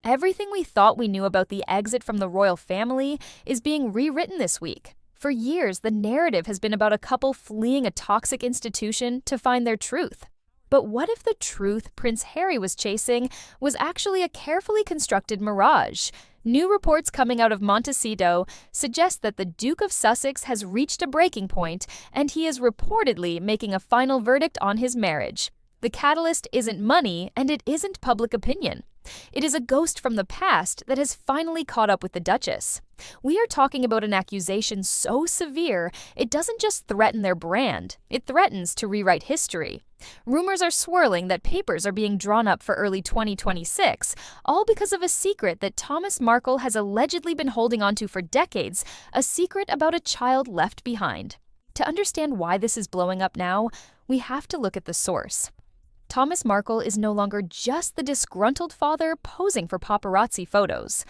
Everything we thought we knew about the exit from the royal family is being rewritten this week. For years, the narrative has been about a couple fleeing a toxic institution to find their truth. But what if the truth Prince Harry was chasing was actually a carefully constructed mirage? New reports coming out of Montecito suggest that the Duke of Sussex has reached a breaking point, and he is reportedly making a final verdict on his marriage. The catalyst isn't money, and it isn't public opinion. It is a ghost from the past that has finally caught up with the Duchess. We are talking about an accusation so severe, it doesn't just threaten their brand, it threatens to rewrite history. Rumors are swirling that papers are being drawn up for early 2026, all because of a secret that Thomas Markle has allegedly been holding onto for decades, a secret about a child left behind. To understand why this is blowing up now, we have to look at the source. Thomas Markle is no longer just the disgruntled father posing for paparazzi photos.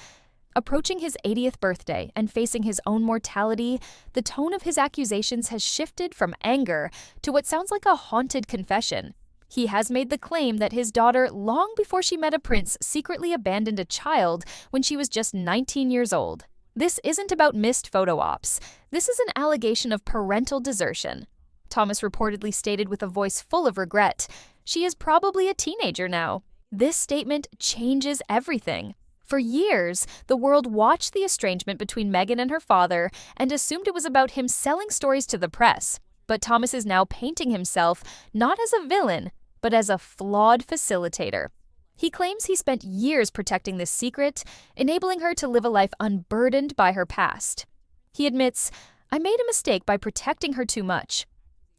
Approaching his 80th birthday and facing his own mortality, the tone of his accusations has shifted from anger to what sounds like a haunted confession. He has made the claim that his daughter, long before she met a prince, secretly abandoned a child when she was just 19 years old. This isn't about missed photo ops. This is an allegation of parental desertion. Thomas reportedly stated with a voice full of regret, "She is probably a teenager now." This statement changes everything. For years, the world watched the estrangement between Meghan and her father and assumed it was about him selling stories to the press. But Thomas is now painting himself not as a villain, but as a flawed facilitator. He claims he spent years protecting this secret, enabling her to live a life unburdened by her past. He admits, "I made a mistake by protecting her too much."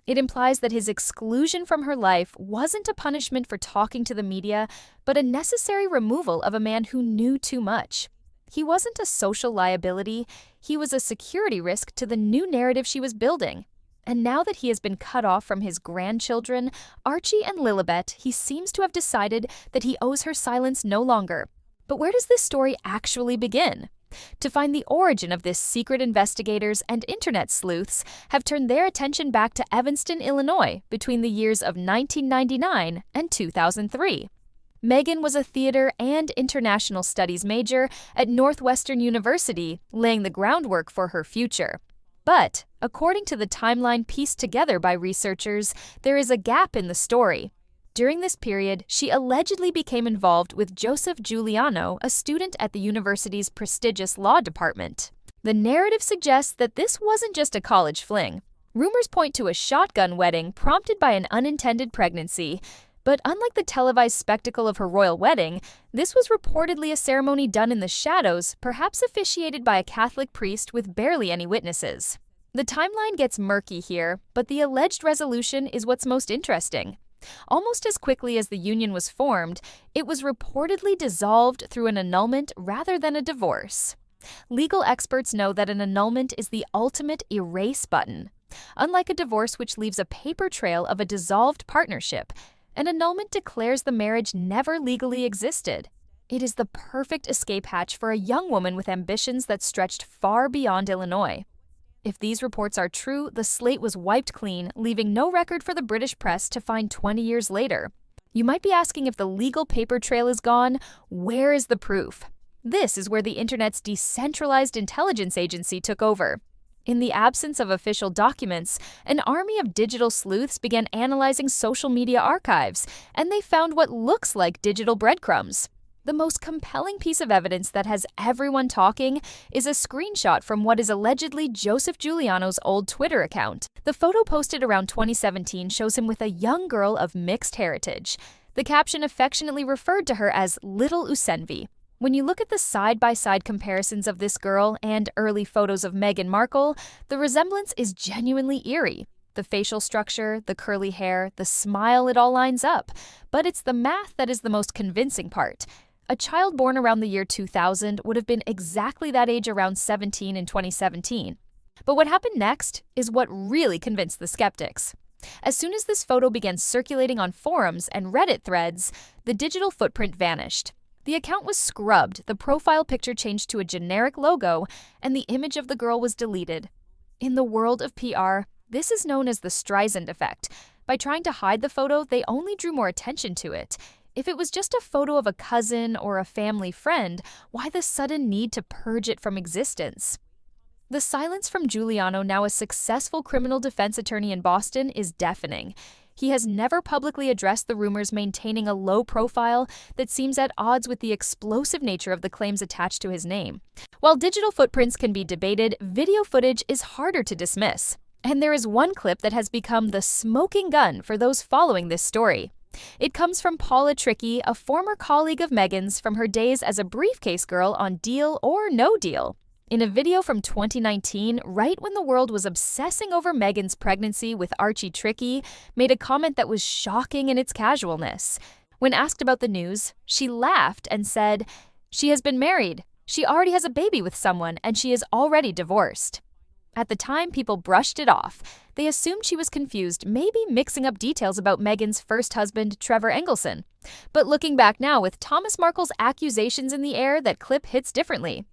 It implies that his exclusion from her life wasn't a punishment for talking to the media, but a necessary removal of a man who knew too much. He wasn't a social liability, he was a security risk to the new narrative she was building. And now that he has been cut off from his grandchildren, Archie and Lilibet, he seems to have decided that he owes her silence no longer. But where does this story actually begin? To find the origin of this secret, investigators and internet sleuths have turned their attention back to Evanston, Illinois, between the years of 1999 and 2003. Meghan was a theater and international studies major at Northwestern University, laying the groundwork for her future. But, according to the timeline pieced together by researchers, there is a gap in the story. During this period, she allegedly became involved with Joseph Giuliano, a student at the university's prestigious law department. The narrative suggests that this wasn't just a college fling. Rumors point to a shotgun wedding prompted by an unintended pregnancy. But unlike the televised spectacle of her royal wedding, this was reportedly a ceremony done in the shadows, perhaps officiated by a Catholic priest with barely any witnesses. The timeline gets murky here, but the alleged resolution is what's most interesting. Almost as quickly as the union was formed, it was reportedly dissolved through an annulment rather than a divorce. Legal experts know that an annulment is the ultimate erase button. Unlike a divorce, which leaves a paper trail of a dissolved partnership, an annulment declares the marriage never legally existed. It is the perfect escape hatch for a young woman with ambitions that stretched far beyond Illinois. If these reports are true, the slate was wiped clean, leaving no record for the British press to find 20 years later. You might be asking, if the legal paper trail is gone, where is the proof? This is where the internet's decentralized intelligence agency took over. In the absence of official documents, an army of digital sleuths began analyzing social media archives, and they found what looks like digital breadcrumbs. The most compelling piece of evidence that has everyone talking is a screenshot from what is allegedly Joseph Giuliano's old Twitter account. The photo, posted around 2017, shows him with a young girl of mixed heritage. The caption affectionately referred to her as Little Usenvi. When you look at the side-by-side comparisons of this girl and early photos of Meghan Markle, the resemblance is genuinely eerie. The facial structure, the curly hair, the smile, it all lines up. But it's the math that is the most convincing part. A child born around the year 2000 would have been exactly that age around 17 in 2017. But what happened next is what really convinced the skeptics. As soon as this photo began circulating on forums and Reddit threads, the digital footprint vanished. The account was scrubbed, the profile picture changed to a generic logo, and the image of the girl was deleted. In the world of PR, this is known as the Streisand effect. By trying to hide the photo, they only drew more attention to it. If it was just a photo of a cousin or a family friend, why the sudden need to purge it from existence? The silence from Giuliano, now a successful criminal defense attorney in Boston, is deafening. He has never publicly addressed the rumors, maintaining a low profile that seems at odds with the explosive nature of the claims attached to his name. While digital footprints can be debated, video footage is harder to dismiss. And there is one clip that has become the smoking gun for those following this story. It comes from Paula Trickey, a former colleague of Meghan's from her days as a briefcase girl on Deal or No Deal. In a video from 2019, right when the world was obsessing over Meghan's pregnancy with Archie Trickey, made a comment that was shocking in its casualness. When asked about the news, she laughed and said, "She has been married. She already has a baby with someone, and she is already divorced." At the time, people brushed it off. They assumed she was confused, maybe mixing up details about Meghan's first husband, Trevor Engelson. But looking back now, with Thomas Markle's accusations in the air, that clip hits differently.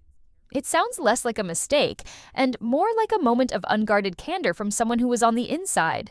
It sounds less like a mistake, and more like a moment of unguarded candor from someone who was on the inside.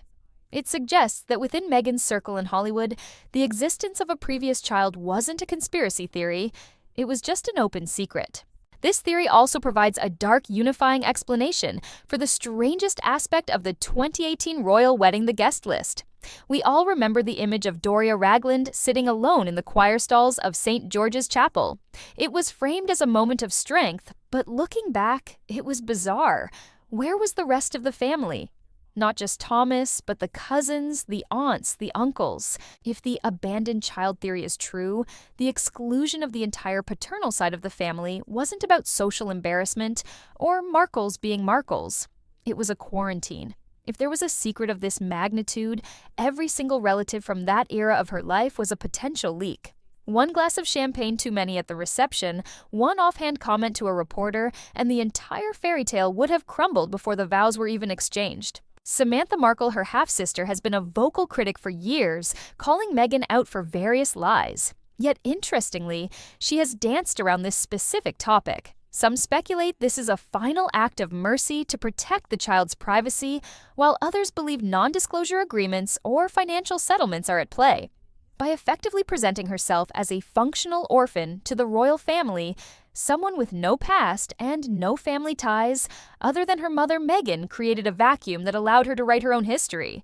It suggests that within Meghan's circle in Hollywood, the existence of a previous child wasn't a conspiracy theory, it was just an open secret. This theory also provides a dark, unifying explanation for the strangest aspect of the 2018 royal wedding, the guest list. We all remember the image of Doria Ragland sitting alone in the choir stalls of St. George's Chapel. It was framed as a moment of strength, but looking back, it was bizarre. Where was the rest of the family? Not just Thomas, but the cousins, the aunts, the uncles. If the abandoned child theory is true, the exclusion of the entire paternal side of the family wasn't about social embarrassment or Markles being Markles. It was a quarantine. If there was a secret of this magnitude, every single relative from that era of her life was a potential leak. One glass of champagne too many at the reception, one offhand comment to a reporter, and the entire fairy tale would have crumbled before the vows were even exchanged. Samantha Markle, her half-sister, has been a vocal critic for years, calling Meghan out for various lies. Yet, interestingly, she has danced around this specific topic. Some speculate this is a final act of mercy to protect the child's privacy, while others believe non-disclosure agreements or financial settlements are at play. By effectively presenting herself as a functional orphan to the royal family, someone with no past and no family ties, other than her mother Meghan, created a vacuum that allowed her to write her own history.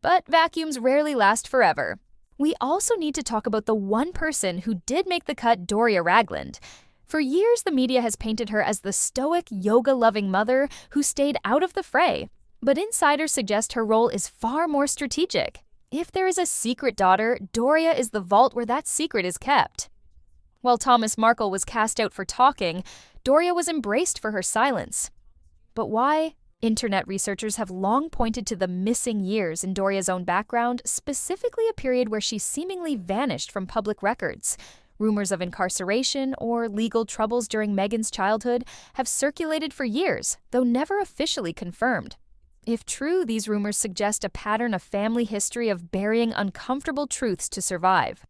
But vacuums rarely last forever. We also need to talk about the one person who did make the cut, Doria Ragland. For years, the media has painted her as the stoic, yoga-loving mother who stayed out of the fray. But insiders suggest her role is far more strategic. If there is a secret daughter, Doria is the vault where that secret is kept. While Thomas Markle was cast out for talking, Doria was embraced for her silence. But why? Internet researchers have long pointed to the missing years in Doria's own background, specifically a period where she seemingly vanished from public records. Rumors of incarceration or legal troubles during Meghan's childhood have circulated for years, though never officially confirmed. If true, these rumors suggest a pattern of family history of burying uncomfortable truths to survive.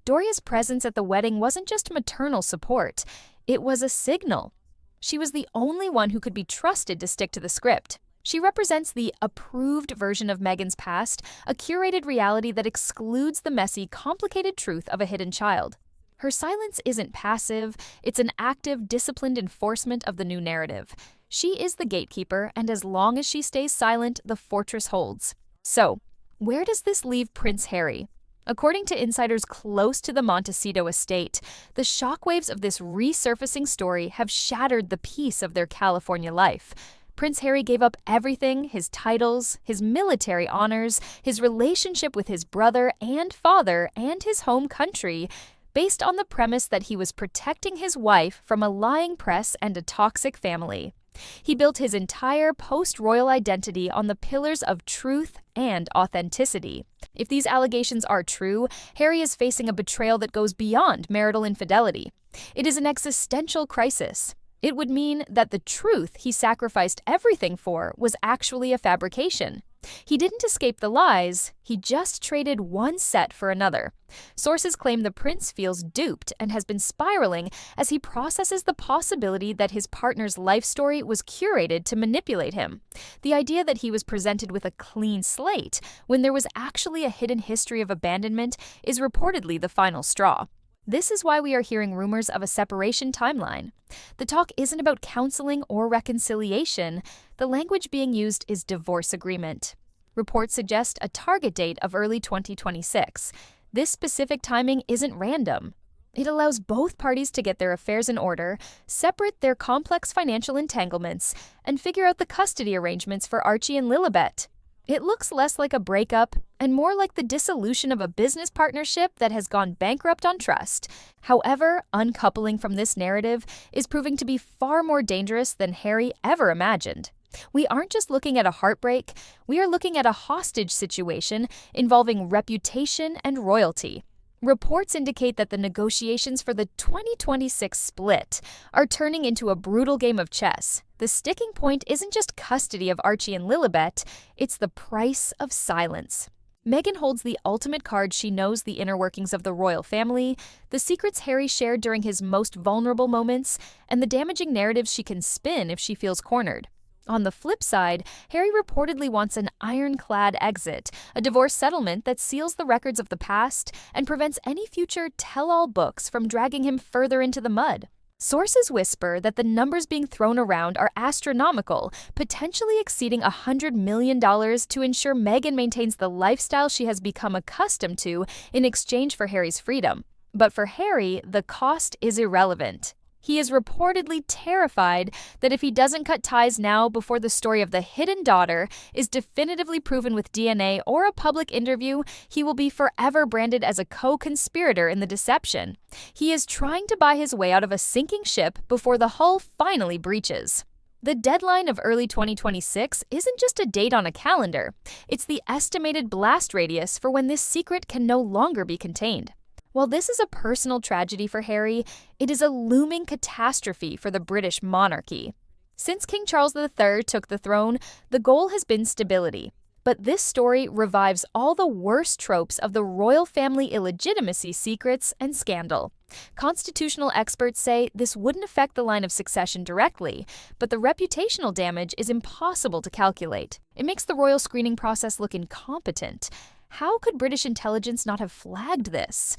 Doria's presence at the wedding wasn't just maternal support, it was a signal. She was the only one who could be trusted to stick to the script. She represents the approved version of Meghan's past, a curated reality that excludes the messy, complicated truth of a hidden child. Her silence isn't passive, it's an active, disciplined enforcement of the new narrative. She is the gatekeeper, and as long as she stays silent, the fortress holds. So, where does this leave Prince Harry? According to insiders close to the Montecito estate, the shockwaves of this resurfacing story have shattered the peace of their California life. Prince Harry gave up everything, his titles, his military honors, his relationship with his brother and father, and his home country, based on the premise that he was protecting his wife from a lying press and a toxic family. He built his entire post-royal identity on the pillars of truth and authenticity. If these allegations are true, Harry is facing a betrayal that goes beyond marital infidelity. It is an existential crisis. It would mean that the truth he sacrificed everything for was actually a fabrication. He didn't escape the lies, he just traded one set for another. Sources claim the prince feels duped and has been spiraling as he processes the possibility that his partner's life story was curated to manipulate him. The idea that he was presented with a clean slate when there was actually a hidden history of abandonment is reportedly the final straw. This is why we are hearing rumors of a separation timeline. The talk isn't about counseling or reconciliation. The language being used is divorce agreement. Reports suggest a target date of early 2026. This specific timing isn't random. It allows both parties to get their affairs in order, separate their complex financial entanglements, and figure out the custody arrangements for Archie and Lilibet. It looks less like a breakup and more like the dissolution of a business partnership that has gone bankrupt on trust. However, uncoupling from this narrative is proving to be far more dangerous than Harry ever imagined. We aren't just looking at a heartbreak, we are looking at a hostage situation involving reputation and royalty. Reports indicate that the negotiations for the 2026 split are turning into a brutal game of chess. The sticking point isn't just custody of Archie and Lilibet, it's the price of silence. Meghan holds the ultimate card. She knows the inner workings of the royal family, the secrets Harry shared during his most vulnerable moments, and the damaging narratives she can spin if she feels cornered. On the flip side, Harry reportedly wants an ironclad exit, a divorce settlement that seals the records of the past and prevents any future tell-all books from dragging him further into the mud. Sources whisper that the numbers being thrown around are astronomical, potentially exceeding $100 million to ensure Meghan maintains the lifestyle she has become accustomed to in exchange for Harry's freedom. But for Harry, the cost is irrelevant. He is reportedly terrified that if he doesn't cut ties now before the story of the hidden daughter is definitively proven with DNA or a public interview, he will be forever branded as a co-conspirator in the deception. He is trying to buy his way out of a sinking ship before the hull finally breaches. The deadline of early 2026 isn't just a date on a calendar. It's the estimated blast radius for when this secret can no longer be contained. While this is a personal tragedy for Harry, it is a looming catastrophe for the British monarchy. Since King Charles III took the throne, the goal has been stability. But this story revives all the worst tropes of the royal family illegitimacy secrets and scandal. Constitutional experts say this wouldn't affect the line of succession directly, but the reputational damage is impossible to calculate. It makes the royal screening process look incompetent. How could British intelligence not have flagged this?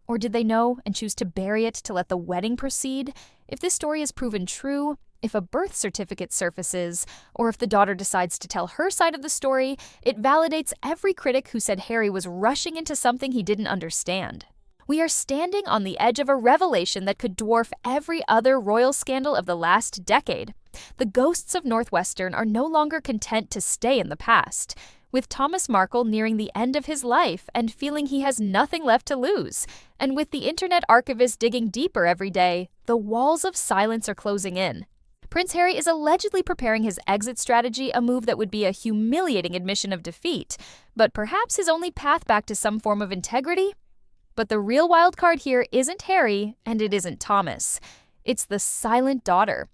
Or did they know and choose to bury it to let the wedding proceed? If this story is proven true, if a birth certificate surfaces, or if the daughter decides to tell her side of the story, it validates every critic who said Harry was rushing into something he didn't understand. We are standing on the edge of a revelation that could dwarf every other royal scandal of the last decade. The ghosts of Northwestern are no longer content to stay in the past. With Thomas Markle nearing the end of his life and feeling he has nothing left to lose, and with the internet archivist digging deeper every day, the walls of silence are closing in. Prince Harry is allegedly preparing his exit strategy, a move that would be a humiliating admission of defeat, but perhaps his only path back to some form of integrity? But the real wild card here isn't Harry, and it isn't Thomas. It's the silent daughter.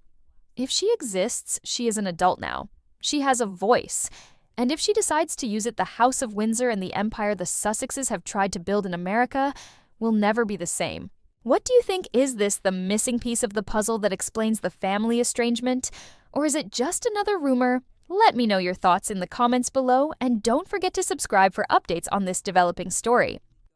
If she exists, she is an adult now. She has a voice. And if she decides to use it, the House of Windsor and the empire the Sussexes have tried to build in America will never be the same. What do you think? Is this the missing piece of the puzzle that explains the family estrangement? Or is it just another rumor? Let me know your thoughts in the comments below, and don't forget to subscribe for updates on this developing story.